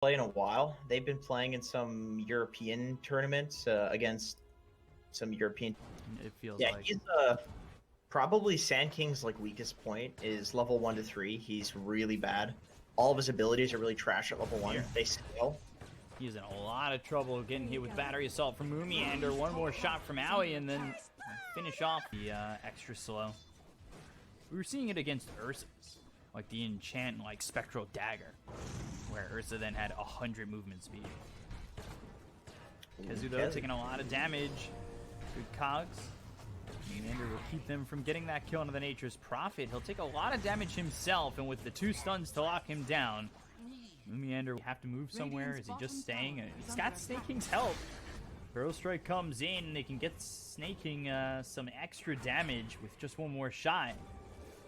Play in a while. They've been playing in some European tournaments against some European. It feels Yeah, like he's probably Sand King's like weakest point is level 1 to 3. He's really bad. All of his abilities are really trash at level 1. Here. They scale. He's in a lot of trouble getting hit with battery assault from Moomiander. One more shot from Owie, and then finish off the extra slow. We were seeing it against Ursa, like the enchant like spectral dagger, where Ursa then had 100 movement speed. Kazu though taking a lot of damage. Good cogs. Moomiander will keep them from getting that kill into the Nature's Prophet. He'll take a lot of damage himself, and with the 2 stuns to lock him down, Moomiander will have to move somewhere. Is he just staying? He's got Snaking's help. Burrow Strike comes in. They can get Snaking some extra damage with just one more shot.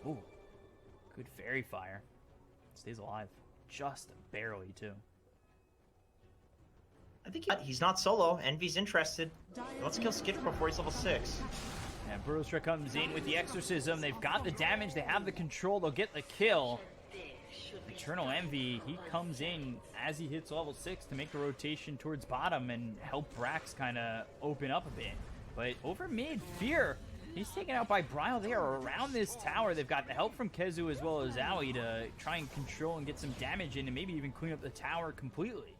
Ooh, good Fairy Fire. Stays alive. Just barely, too. I think he's not solo. Envy's interested. He wants to kill Skitch before he's level 6. And Burrow Strike comes in with the Exorcism. They've got the damage. They have the control. They'll get the kill. Eternal Envy, he comes in as he hits level 6 to make the rotation towards bottom and help Brax kind of open up a bit. But over mid, Fear, he's taken out by Bryle. They are around this tower. They've got the help from Kezu as well as Owie to try and control and get some damage in and maybe even clean up the tower completely.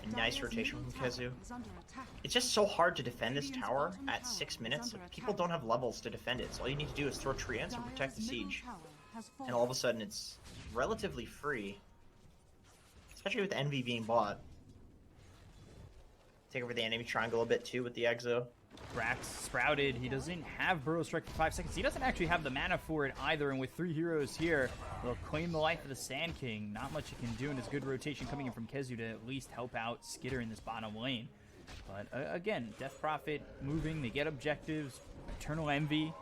A nice rotation from Kezu. It's just so hard to defend this tower at 6 minutes. People don't have levels to defend it, so all you need to do is throw treants and protect the siege. And all of a sudden it's relatively free. Especially with Envy being bought. Take over the enemy triangle a bit too with the Exo. Brax sprouted. He doesn't have Burrow Strike for 5 seconds. He doesn't actually have the mana for it either, and with 3 heroes here, they'll claim the life of the Sand King. Not much he can do, and his good rotation coming in from Kezu to at least help out Skitter in this bottom lane. But again, Death Prophet moving. They get objectives. Eternal Envy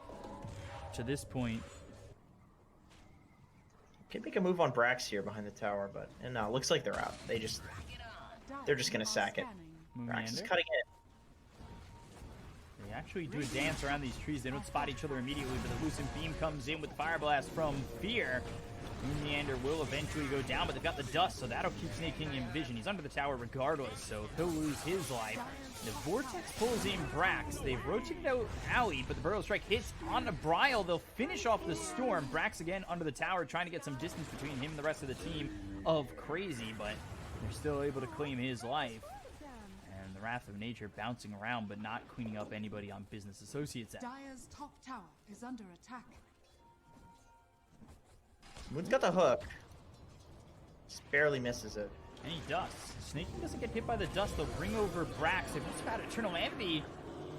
to this point. Could make a move on Brax here behind the tower, but no, looks like they're out. They're just gonna sack it. Brax is cutting it. They actually do a dance around these trees. They don't spot each other immediately, but the Lucent Beam comes in with the Fire Blast from Fear. Moomiander will eventually go down, but they've got the dust, so that'll keep Snaking in vision. He's under the tower regardless, so he'll lose his life. The Vortex pulls in Brax. They've rotated out Owie, but the Burrow Strike hits onto Bryle. They'll finish off the Storm. Brax again under the tower, trying to get some distance between him and the rest of the team of Crazy, but they're still able to claim his life. And the Wrath of Nature bouncing around, but not cleaning up anybody on Business Associates. Dire's top tower is under attack. Moon's got the hook. Just barely misses it. And he does. Snaking doesn't get hit by the dust. They'll bring over Brax. They've just got Eternal Envy.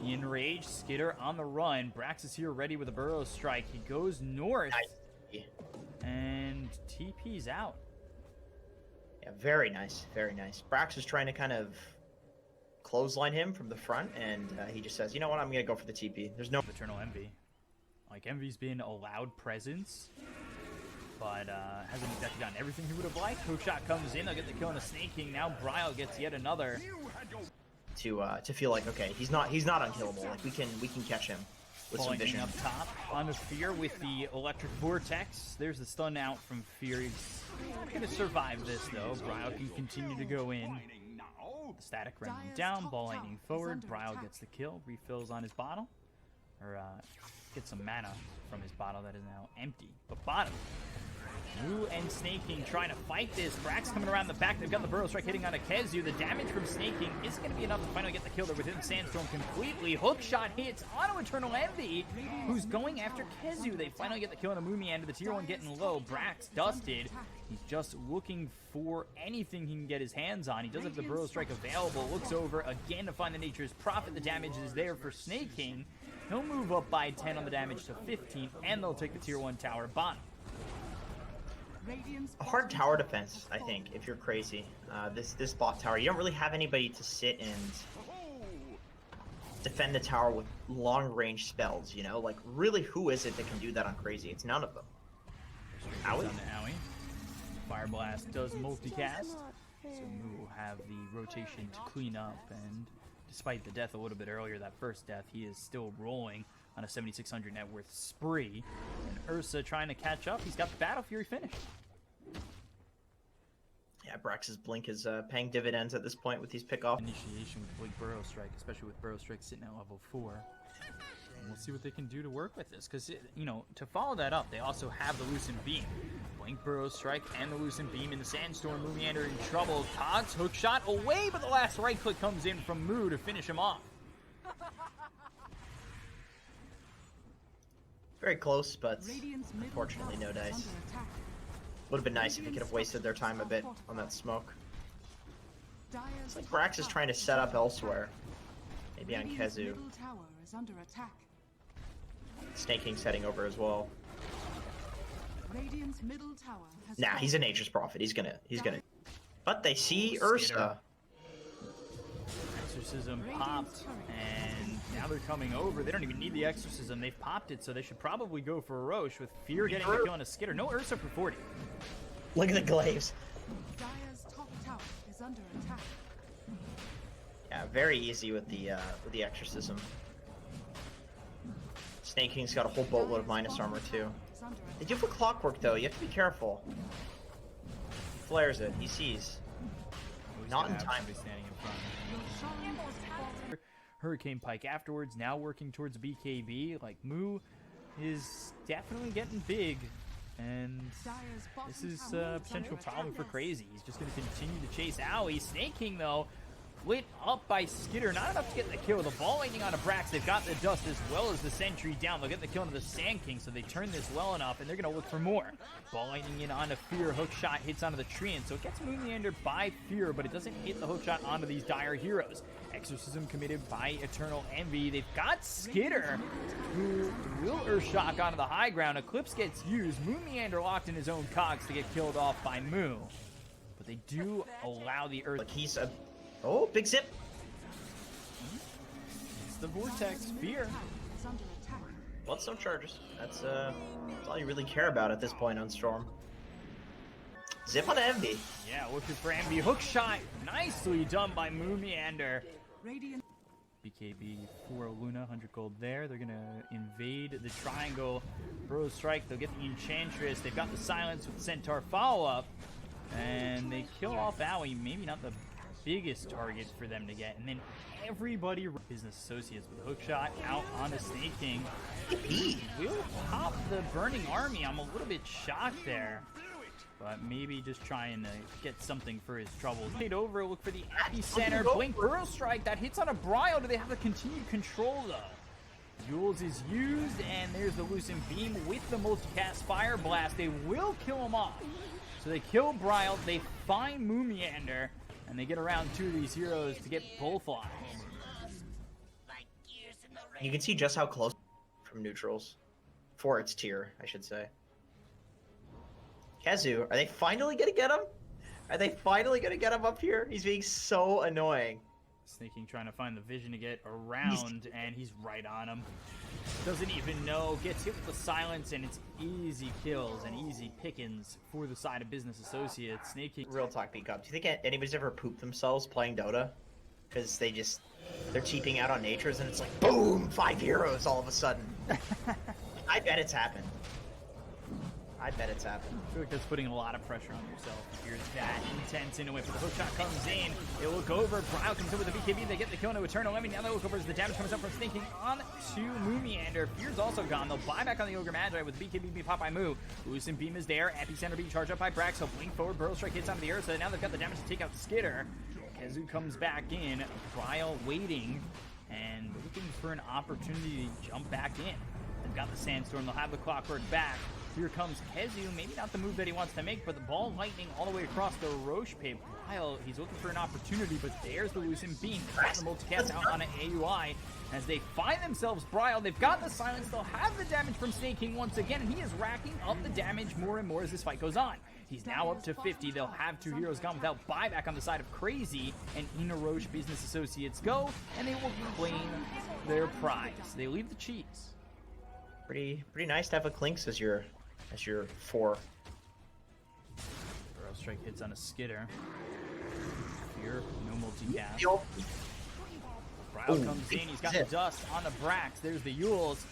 Enraged Skitter on the run. Brax is here ready with a Burrow Strike. He goes north. Nice. And TP's out. Yeah, very nice. Very nice. Brax is trying to kind of clothesline him from the front, and he just says, you know what, I'm going to go for the TP. There's no... Eternal Envy. Like, Envy's been a loud presence, but hasn't exactly done everything he would have liked. Hook shot comes in, they'll get the kill on the Snaking. Now Bryle gets yet another. To feel like, okay, he's not unkillable. Like, we can catch him with some vision. Up top on the Fear with the Electric Vortex. There's the stun out from Fear. He's going to survive this, though. Bryle can continue to go in. The static running down, ball lightning forward. Bryle gets the kill, refills on his bottle. Or gets some mana from his bottle that is now empty. But bottom. Moo and Snaking trying to fight this. Brax coming around the back. They've got the Burrow Strike hitting on a Kezu. The damage from Snaking isn't going to be enough to finally get the kill. They're within Sandstorm completely. Hook shot hits onto Eternal Envy, who's going after Kezu. They finally get the kill on a Moomiander. The tier 1 getting low. Brax dusted. He's just looking for anything he can get his hands on. He does have the Burrow Strike available. Looks over again to find the Nature's Prophet. The damage is there for Snaking. He'll move up by 10 on the damage to 15, and they'll take the tier 1 tower bottom. A hard tower defense, I think, if you're Crazy. This bot tower, you don't really have anybody to sit and defend the tower with long-range spells, you know? Like, really, who is it that can do that on Crazy? It's none of them. Owie? Fire Blast does multicast, so Moo will have the rotation to clean up, and despite the death a little bit earlier, that first death, he is still rolling on a 7,600 net worth spree. And Ursa trying to catch up. He's got the Battle Fury finished. Yeah, Brax's blink is paying dividends at this point with these pickoffs. Initiation with Blink Burrow Strike, especially with Burrow Strike sitting at level 4. And we'll see what they can do to work with this, because, you know, to follow that up, they also have the Loosened Beam. Blink Burrow Strike and the Loosened Beam in the Sandstorm. Moomiander in trouble. Cogs hook shot away, but the last right click comes in from Moo to finish him off. Very close, but unfortunately no dice. Would have been nice if he could have wasted their time a bit on that smoke. It's like Brax is trying to set up elsewhere. Maybe on Kezu. Snake King setting over as well. Nah, he's a Nature's Prophet. He's gonna. But they see Ursa. Exorcism popped, and now they're coming over. They don't even need the Exorcism. They've popped it, so they should probably go for a Roche with Fear getting the kill on a Skitter. No Ursa for 40. Look at the glaives. Dire's top tower is under attack. Yeah, very easy with the Exorcism. Snake King's got a whole boatload of minus armor too. They do have a clockwork though. You have to be careful. He flares it. He sees. Not in time. Hurricane Pike afterwards, now working towards BKB. Like, Moo is definitely getting big, and this is a potential problem for Crazy. He's just going to continue to chase Owie. Snake King, though, lit up by Skitter. Not enough to get the kill. The ball lightning on a Brax. They've got the dust as well as the sentry down. They'll get the kill into the Sand King, so they turn this well enough, and they're going to look for more. Ball lightning in onto Fear. Hook shot hits onto the Treant, so it gets Moomiander by Fear, but it doesn't hit the hook shot onto these Dire heroes. Exorcism committed by Eternal Envy. They've got Skitter, who will Urshock onto the high ground. Eclipse gets used. Moomiander locked in his own cogs to get killed off by Moo. But they do allow the Earth. Like he's a... Oh, big zip. It's the Vortex. Fear. Bloodstone charges. That's all you really care about at this point on Storm. Zip on Envy. Yeah, looking for Envy. Hook shot. Nicely done by Moomiander. BKB for Luna, 100 gold there. They're going to invade the triangle. Burrow Strike, they'll get the Enchantress. They've got the Silence with Centaur follow-up. And they kill off Owie. Maybe not the biggest target for them to get. And then everybody, business associates with a hook shot out onto Snake King. He will pop the Burning Army. I'm a little bit shocked there. But maybe just trying to get something for his troubles. Played over, look for the epicenter. Blink Burrow Strike, that hits on a Brile. Do they have the continued control, though? Jules is used, and there's the Loosened Beam with the multicast Fire Blast. They will kill him off. So they kill Brile, they find Moomiander, and they get around 2 of these heroes to get Bullflies. You can see just how close from neutrals. For its tier, I should say. Kezu, are they finally gonna get him? Are they finally gonna get him up here? He's being so annoying. Snake King trying to find the vision to get around, and he's right on him. Doesn't even know, gets hit with the Silence, and it's easy kills and easy pickings for the side of Business Associates. Snake King. Real talk, Beak Up. Do you think anybody's ever pooped themselves playing Dota? Because they're cheaping out on natures, and it's like, boom, 5 heroes all of a sudden. I bet it's happened. I bet it's happened. I feel like that's putting a lot of pressure on yourself. You're that intense into it, but the hook shot comes in. They look over. Brile comes in with the BKB. They get the kill into Eternal Envy. Now they look over as the damage comes up from Snake King on to Moomiander. Fear's also gone. They'll buy back on the Ogre Magi with BKB being popped by Moo. Loosened Beam is there. Epicenter being charged up by Brax. So blink forward. Burrow Strike hits onto the earth. So now they've got the damage to take out Skitter. Kezu comes back in. Brile waiting and looking for an opportunity to jump back in. They've got the Sandstorm. They'll have the Clockwork back. Here comes Kezu, maybe not the move that he wants to make, but the ball lightning all the way across the Roche pit. Brile, he's looking for an opportunity, but there's the Loosened Beam. The multicast out on an AUI. As they find themselves Brile, they've got the Silence, they'll have the damage from Snake King once again, and he is racking up the damage more and more as this fight goes on. He's now up to 50, they'll have 2 heroes gone without buyback on the side of Crazy, and Ina Roche Business Associates go, and they will claim their prize. They leave the cheese. Pretty nice to have a Clinks as your 4. Burrow Strike hits on a Skitter. Fear, no multicast. Brile comes in, he's got the dust on the Brax. There's the Yules.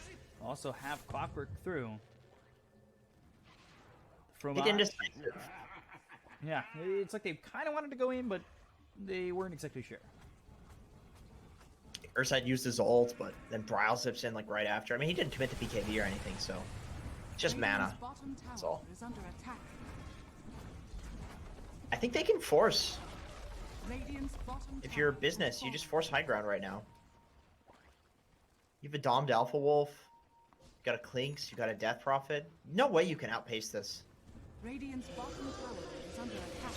Also have Clockwork through. From Yeah, it's like they kind of wanted to go in, but they weren't exactly sure. Urside used his ult, but then Bryle zips in like right after. I mean, he didn't commit to PKV or anything, so it's just mana. That's all. I think they can force. If you're a business, you just force high ground right now. You have a domed Alpha Wolf, you got a Clinks, you got a Death Prophet. No way you can outpace this. Radiant's bottom tower is under attack.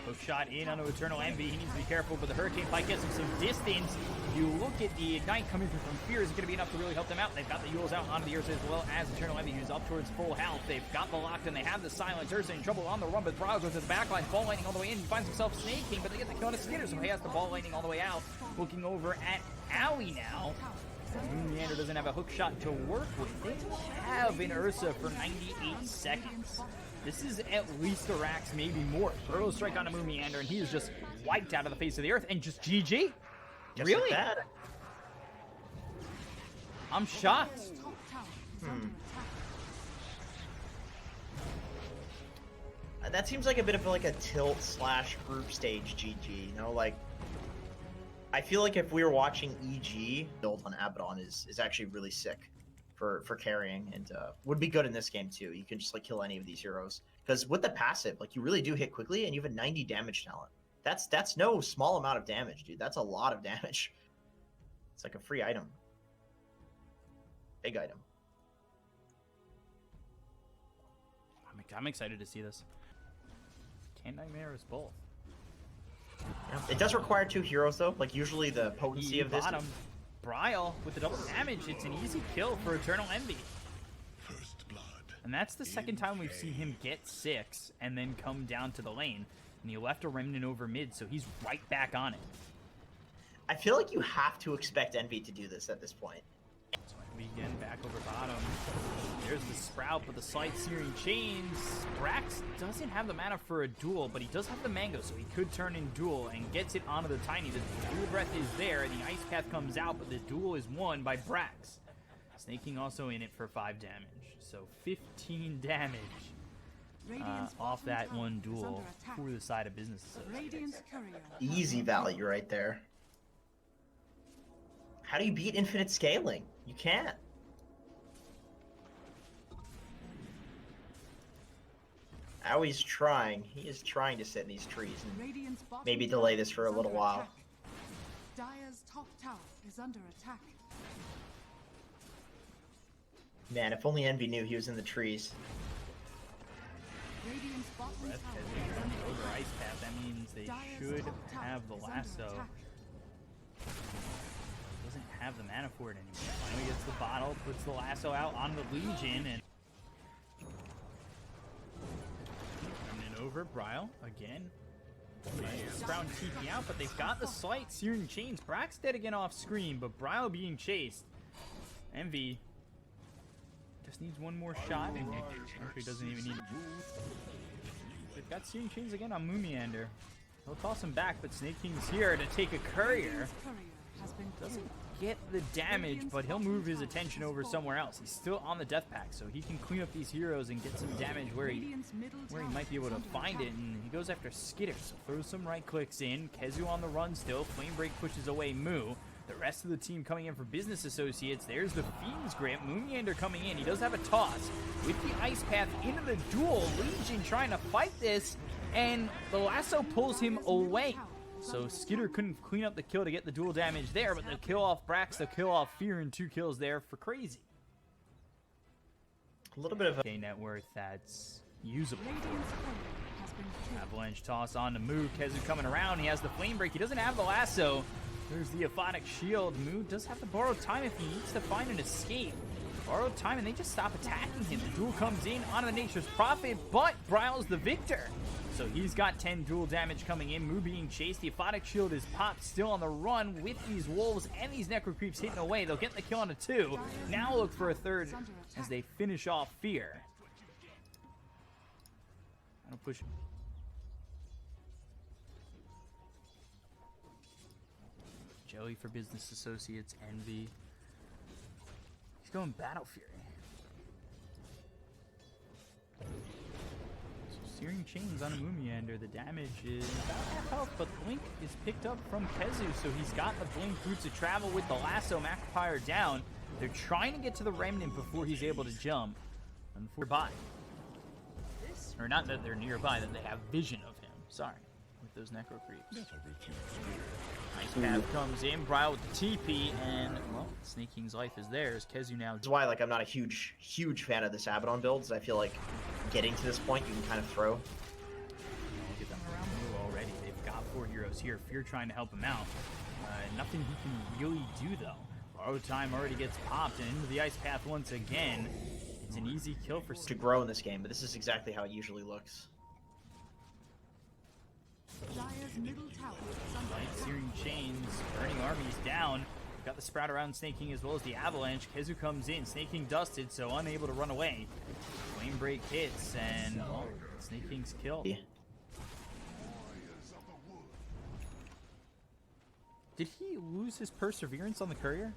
Hook shot in onto Eternal Envy. He needs to be careful, but the Hurricane Pike gets him some distance. You look at the Ignite coming through from Fear. Is it going to be enough to really help them out? They've got the Yules out onto the Ursa as well as Eternal Envy, who's up towards full health. They've got the lockdown. They have the silence. Ursa in trouble on the run, but Bryle goes to the backline. Ball lightning all the way in. He finds himself snaking, but they get the kill on a Skitter, so he has the ball lightning all the way out. Looking over at Owie now. Meander doesn't have a hook shot to work with. They have an Ursa for 98 seconds. This is at least a Rax, maybe more. Throw a strike on a Meander, and he is just wiped out of the face of the earth, and just GG? Just really? Like that. I'm shocked. That seems like a bit of like a tilt slash group stage GG, you know, like I feel like if we were watching EG, build on Abaddon is actually really sick for carrying, and would be good in this game too. You can just like kill any of these heroes, because with the passive, like you really do hit quickly, and you have a 90 damage talent. That's no small amount of damage, dude. That's a lot of damage. It's like a free item. Big item. I'm excited to see this. Can Nightmare us both? Yeah. It does require 2 heroes though. Like usually the potency of this. Bottom. Bryle with the double damage. It's an easy kill for Eternal Envy. First blood. And that's the second time we've seen him get 6 and then come down to the lane. And he left a remnant over mid, so he's right back on it. I feel like you have to expect Envy to do this at this point. So Envy again back over bottom. There's the Sprout, but the slight Searing Chains. Brax doesn't have the mana for a duel, but he does have the Mango, so he could turn in duel and gets it onto the Tiny. The Dual Breath is there, and the Ice Path comes out, but the duel is won by Brax. Snaking also in it for 5 damage, so 15 damage off that one duel for the side of business. Easy value right there. How do you beat infinite scaling? You can't. Owie's trying. He is trying to sit in these trees and maybe delay this for a little while. Dire's top tower is under attack. Man, if only Envy knew he was in the trees. Radiant's bottom Breath tower has is under over attack. Ice Path. That means they should have the lasso. Doesn't have the mana for it anymore. Finally gets the bottle, puts the lasso out on the Legion, and over Bryle again. Brown TP out, but they've got the slight Searing Chains. Brax dead again off screen, but Bryle being chased. Envy just needs one more shot, and actually doesn't even need it. They've got Searing Chains again on Meander. He'll toss him back, but Snake King's here to take a courier. Doesn't get the damage, but he'll move his attention over somewhere else. He's still on the death pack, so he can clean up these heroes and get some damage where he might be able to find it. And he goes after Skitter, so throws some right clicks in. Kezu on the run still. Flame Break pushes away Moo. The rest of the team coming in for Business Associates. There's the Fiend's Grip. Meander coming in. He does have a toss with the Ice Path into the duel. Legion trying to fight this, and the lasso pulls him away. So Skitter couldn't clean up the kill to get the dual damage there, but they'll kill off Brax, they'll kill off Fear, and 2 kills there for Crazy. A little bit of a net worth that's usable. Avalanche toss on to Moo. Kezu coming around. He has the Flame Break. He doesn't have the lasso. There's the Aphotic Shield. Moo does have to borrow time if he needs to find an escape. Borrowed time, and they just stop attacking him. The duel comes in on the Nature's Prophet, but Bryle's the victor. So he's got 10 dual damage coming in. Moo being chased. The Aphotic Shield is popped, still on the run with these wolves and these Necro Creeps hitting away. They'll get the kill on a 2. Now look for a 3rd as they finish off Fear. I'll push. Joey for Business Associates, Envy. He's going Battle Fury. So Searing Chains on a Mumiander. The damage is about half health, but Blink is picked up from Kezu, so he's got the Blink routes of travel with the lasso. Macropyre down. They're trying to get to the Remnant before he's able to jump. Nearby. Or not that they're nearby, that they have vision of him. Sorry. With those Necro Creeps. Ice Path comes in, Bryle with the TP, and, well, Snake King's life is theirs. Kezu now... That's why, like, I'm not a huge fan of this Abaddon builds. I feel like getting to this point, you can kind of throw. Look at them around blue already. They've got 4 heroes here. Fear trying to help him out. Nothing he can really do, though. Borrowed Time already gets popped, and into the Ice Path once again. It's an easy kill for... To grow in this game, but this is exactly how it usually looks. Dire's middle tower is under Light attack. Searing Chains, burning armies down. Got the sprout around Snake King as well as the Avalanche. Kezu comes in, Snake King dusted, so unable to run away. Flame Break hits, and well, Snake King's killed. Yeah. Did he lose his perseverance on the courier?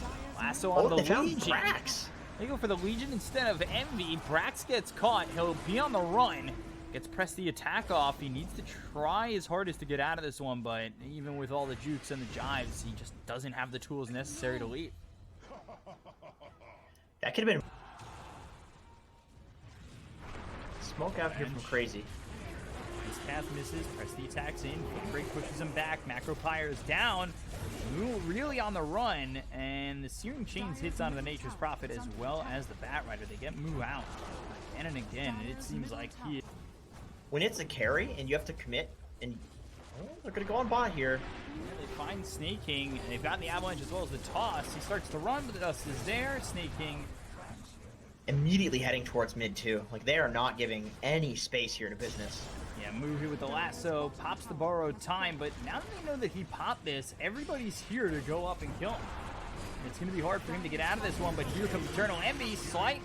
Dire's Lasso Oh, on the they found Legion. Brax! They go for the Legion instead of Envy. Brax gets caught. He'll be on the run. Gets pressed the attack off. He needs to try his hardest to get out of this one, but even with all the jukes and the jives, he just doesn't have the tools necessary to leave. That could have been... Smoke out here from Crazy. Ice Path misses, press the attacks in, Flame Break pushes him back, Macropyre is down, Moo really on the run, and the Searing Chains hits onto the Nature's Prophet as well as the Bat Rider. They get Moo out again and again, and it seems like he... When it's a carry and you have to commit, and oh, they're gonna go on bot here. They find Snake King, and they've got the Avalanche as well as the Toss. He starts to run, but the dust is there. Snake King Immediately heading towards mid too. Like they are not giving any space here to business. yeah, Moo here with the lasso, pops the Borrowed Time, but now that they know that he popped this, everybody's here to go up and kill him. It's going to be hard for him to get out of this one, but here comes Eternal Envy, slight,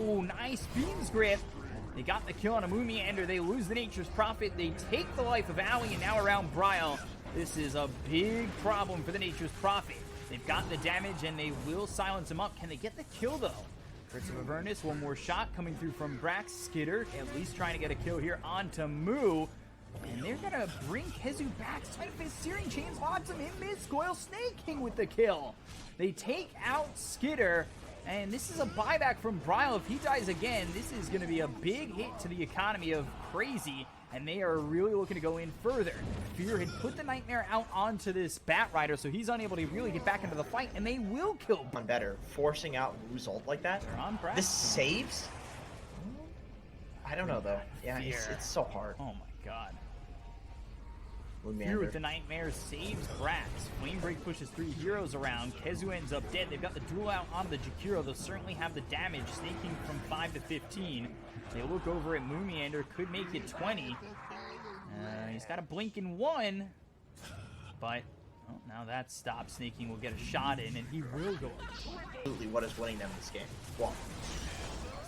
oh, nice Beam's Grip. They got the kill on a Mumiander, they lose the Nature's Prophet, they take the life of Owie, and now around Bryle. This is a big problem for the Nature's Prophet. They've got the damage, and they will silence him up. Can they get the kill, though? Prince of Avernus, one more shot coming through from Brax. Skitter, at least trying to get a kill here onto Moo. And they're going to bring Kezu back. Despite his Searing Chains locks him in mid-scoil. Snake King with the kill. They take out Skitter, and this is a buyback from Bryle. If he dies again, this is going to be a big hit to the economy of Crazy, and they are really looking to go in further. Fear had put the Nightmare out onto this Bat Rider, so he's unable to really get back into the fight, and they will kill On better, forcing out Moo's ult like that. They're on Brax. This saves? I don't know though. Yeah, Fear. it's so hard. Oh my god. Lumiander. Here with the Nightmare saves Brax. Flame Break pushes 3 heroes around. Kezu ends up dead. They've got the duel out on the Jakiro. They'll certainly have the damage, snaking from 5 to 15. They look over at Mumiander, could make it 20. He's got a blink in 1, but well, now that stops. Snaking will get a shot in, and he will go up. Absolutely what is winning them this game. Well,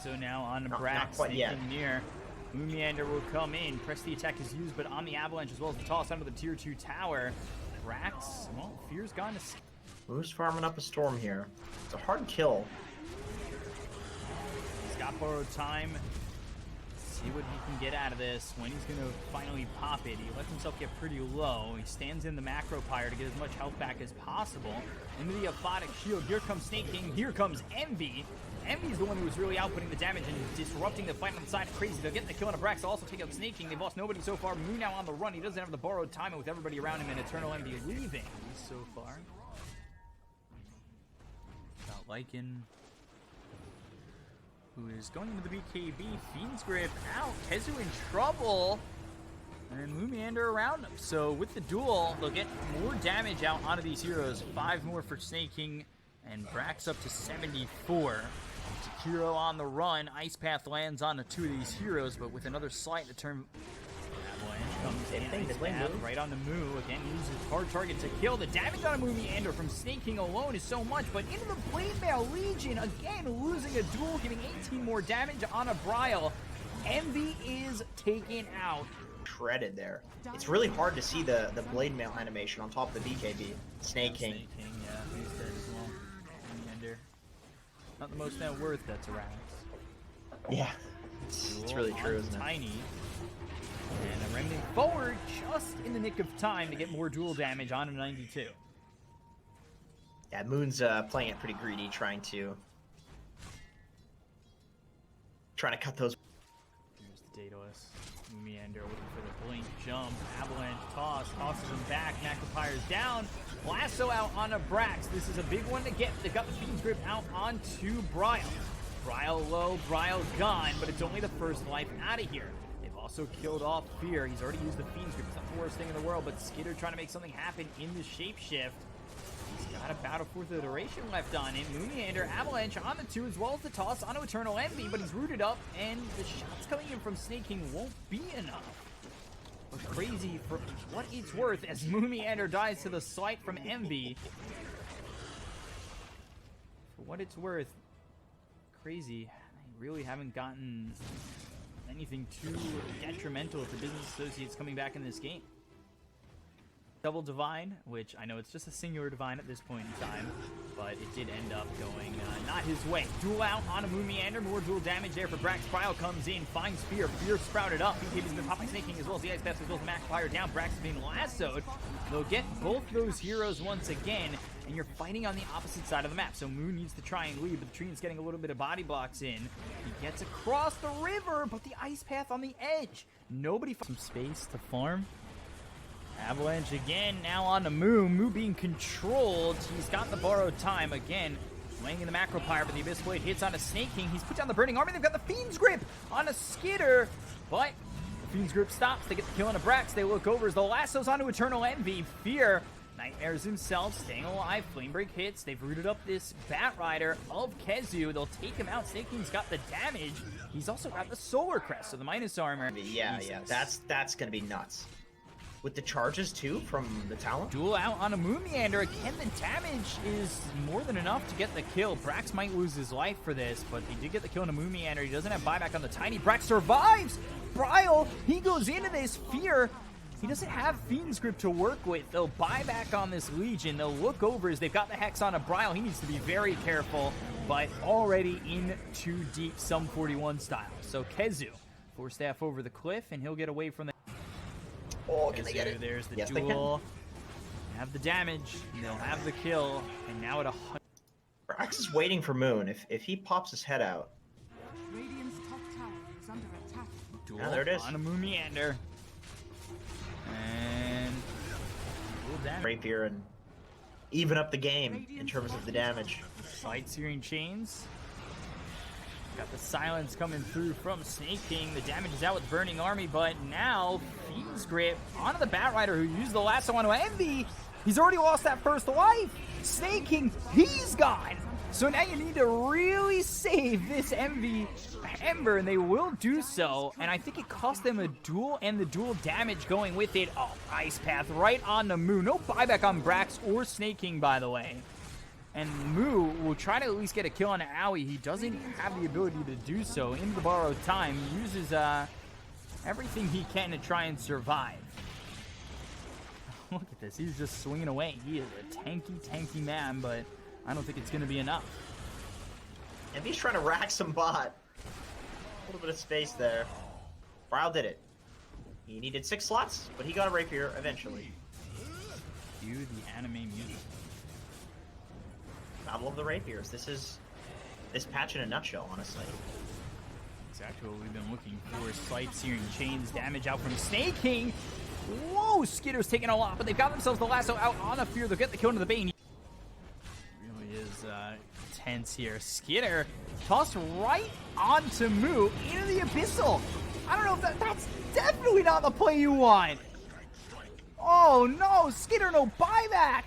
So now on to Not Brax, quite yet. snaking near. Mumiander will come in. Press the attack is used, but on the Avalanche as well as the toss under the tier 2 tower. Brax, well, Fear's gone to... Moo's farming up a storm here. It's a hard kill. He's got Borrowed Time. See what he can get out of this. When he's going to finally pop it, he lets himself get pretty low. He stands in the Macropyre to get as much health back as possible. Into the Aphotic Shield. Here comes Snake King. Here comes Envy. Envy's the one who was really outputting the damage and disrupting the fight on the side of Crazy. They'll get the kill on a Brax. They'll also take out Snake King. They've lost nobody so far. Moo now on the run. He doesn't have the Borrowed Time, and with everybody around him and Eternal Envy leaving so far. Got Lycan, who is going into the BKB. Fiend's Grip out. Kezu in trouble. And Mumiander around him. So with the duel, they'll get more damage out onto these heroes. 5 more for Snake King, and Brax up to 74. Jakiro on the run. Ice Path lands onto 2 of these heroes, but with another slight to turn. Avalanche comes in. Ice Path right on the Moo. Again, uses hard target to kill. The damage on a Mumiander from Snake King alone is so much, but into the Blade Mail Legion, again losing a duel, giving 18 more damage on a Bryle. Envy is taken out. Shredded there. It's really hard to see the blade mail animation on top of the BKB. Snake King. Snake King, yeah, he's dead as well. Mumiander. Not the most net worth, that's a Rax. Yeah. It's really true, isn't it? Tiny. And a remnant forward just in the nick of time to get more dual damage on a 92. Yeah, Moon's playing it pretty greedy, trying to cut those. Here's the Daedalus. Meander looking for the blink, jump, avalanche, tosses him back, Macropyre's down, lasso out on a Brax. This is a big one to get. They've got the Fiend's Grip out onto Bryle. Bryle low, Bryle gone, but it's only the first life out of here. They've also killed off Fear. He's already used the Fiend's Grip. It's not the worst thing in the world, but Skitter trying to make something happen in the shapeshift. He's got about a fourth of the duration left on him. Meander, avalanche on the 2 as well as the toss onto Eternal Envy, but he's rooted up, and the shots coming in from Snake King won't be enough. But crazy for what it's worth as Meander dies to the slight from Envy. For what it's worth, crazy. They really haven't gotten anything too detrimental with the business associates coming back in this game. Double Divine, which I know it's just a singular Divine at this point in time, but it did end up going not his way. Duel out on a Meander, more dual damage there for Brax. Bryle comes in, finds Fear. Fear sprouted up. BKB's been popping Snake King as well as the Ice Path as well as the Macropyre down. Brax is being lassoed. They'll get both those heroes once again, and you're fighting on the opposite side of the map. So Moon needs to try and lead, but the Treant's getting a little bit of body blocks in. He gets across the river, but the Ice Path on the edge. Nobody finds some space to farm. Avalanche again, now on to Moo. Moo being controlled. He's got the borrowed time again. Laying in the Macropyre, but the Abyss Blade hits on a Snake King. He's put down the Burning Army. They've got the Fiend's Grip on a Skitter, but the Fiend's Grip stops. They get the kill on a Brax. They look over as the lasso's onto Eternal Envy. Fear nightmares himself, staying alive. Flamebreak hits. They've rooted up this Bat Rider of Kezu. They'll take him out. Snake King's got the damage. He's also got the Solar Crest, so the minus armor. Yeah, that's gonna be nuts. With the charges, too, from the Talon? Duel out on a Meander. Again, the damage is more than enough to get the kill. Brax might lose his life for this, but he did get the kill on a Meander. He doesn't have buyback on the Tiny. Brax survives! Bryle, he goes into this Fear. He doesn't have Fiend's Grip to work with. They'll buy back on this Legion. They'll look over as they've got the Hex on a Bryle. He needs to be very careful, but already in too deep, Sum 41 style. So Kezu, Force Staff over the cliff, and he'll get away from the... Oh, can they get it? There's the yes, duel. They have the damage. They'll have the kill. And now at 100. Brax is waiting for Moon. If he pops his head out. Radiant's top tower is under attack. Duel there it is. on a Meander. And dual damage. Rapier and even up the game in terms of the damage. Sight Searing Chains. Got the silence coming through from Snake King. The damage is out with Burning Army, but now Fiend's Grip onto the Bat Rider who used the lasso onto Envy. He's already lost that first life. Snake King, he's gone. So now you need to really save this Envy Ember, and they will do so. And I think it cost them a duel and the dual damage going with it. Oh, Ice Path right on the Moo. No buyback on Brax or Snake King, by the way. And Moo will try to at least get a kill on Owie. He doesn't have the ability to do so in the borrowed time. He uses everything he can to try and survive. Look at this. He's just swinging away. He is a tanky man, but I don't think it's going to be enough. And he's trying to rack some bot. A little bit of space there. Bryle did it. He needed 6 slots, but he got a Rapier eventually. Cue the anime music. Battle of the Rapiers. This is this patch in a nutshell, honestly. Exactly what we've been looking for. Sight Searing Chains, damage out from Snake King. Whoa, Skitter's taking a lot, but they've got themselves the lasso out on a Fear. They'll get the kill into the Bane. Really is tense here. Skitter tossed right onto Moo into the Abyssal. I don't know if that's definitely not the play you want. Oh no, Skitter no buyback.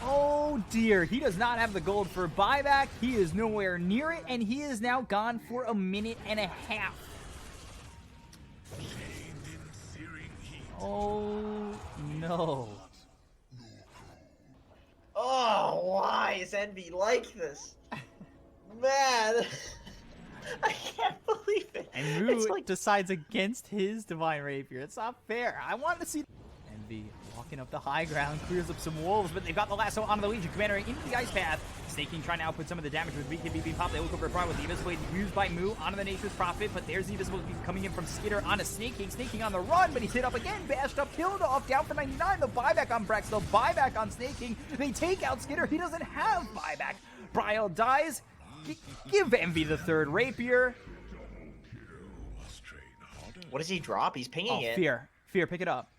Oh dear, he does not have the gold for buyback. He is nowhere near it, and he is now gone for a minute and a half. Oh no. Oh, why is Envy like this? Man, I can't believe it. And Moo decides against his Divine Rapier. It's not fair. I wanted to see... Envy walking up the high ground, clears up some wolves, but they've got the lasso onto the Legion Commander into the ice path. Snake King trying to output some of the damage with BKB being popped. They look over at Brian with the Invisible Blade used by Moo onto the Nature's Prophet, but there's the Invisible Blade coming in from Skitter onto Snake King. Snake King on the run, but he's hit up again, bashed up, killed off, down for 99. The buyback on Brax, the buyback on Snake King. They take out Skitter. He doesn't have buyback. Bryle dies. Give Envy the third Rapier. What does he drop? He's pinging it. Fear. Fear, pick it up.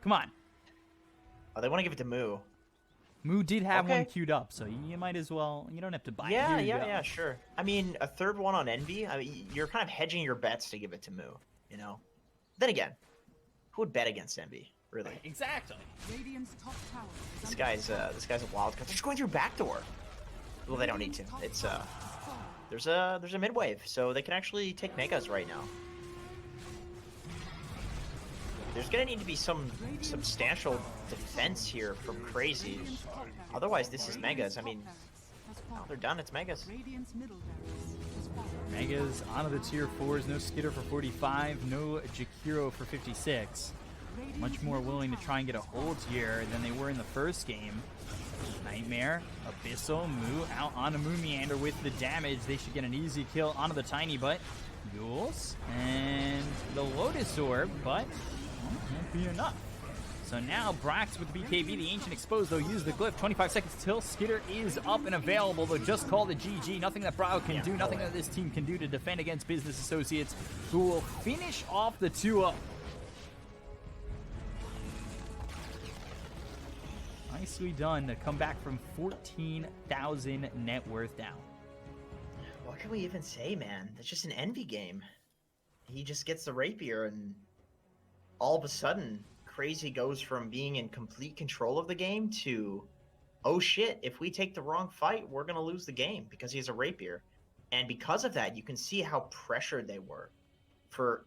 Come on. Oh, they want to give it to Moo. Moo did have one queued up, so you might as well. You don't have to buy it. Yeah, sure. I mean, a third one on Envy. I mean, you're kind of hedging your bets to give it to Moo. You know. Then again, who would bet against Envy? Really? Exactly. Radiant's top tower is This guy's a wild card. They're just going through backdoor. Well, they don't need to. It's there's a mid wave, so they can actually take megas right now. There's gonna need to be some substantial defense here from Crazy. Otherwise, this is megas. I mean, now they're done. It's megas. Radiant's middle barracks has fallen. Megas onto the tier 4s. No Skitter for 45. No Jakiro for 56. Much more willing to try and get a hold here than they were in the first game. Nightmare, Abyssal, Moo out onto Moon Meander with the damage. They should get an easy kill onto the Tiny Butt. Ghouls and the Lotus Orb, but won't be enough. So now Brax with the BKB, the Ancient Exposed, they'll use the Glyph. 25 seconds till Skitter is up and available. They'll just call the GG. Nothing that Bryle can do, nothing that this team can do to defend against Business Associates, who will finish off the 2-0. Nicely done to come back from 14,000 net worth down. What can we even say, man? It's just an Envy game. He just gets the Rapier, and all of a sudden, Crazy goes from being in complete control of the game to, oh shit, if we take the wrong fight, we're going to lose the game because he has a Rapier. And because of that, you can see how pressured they were for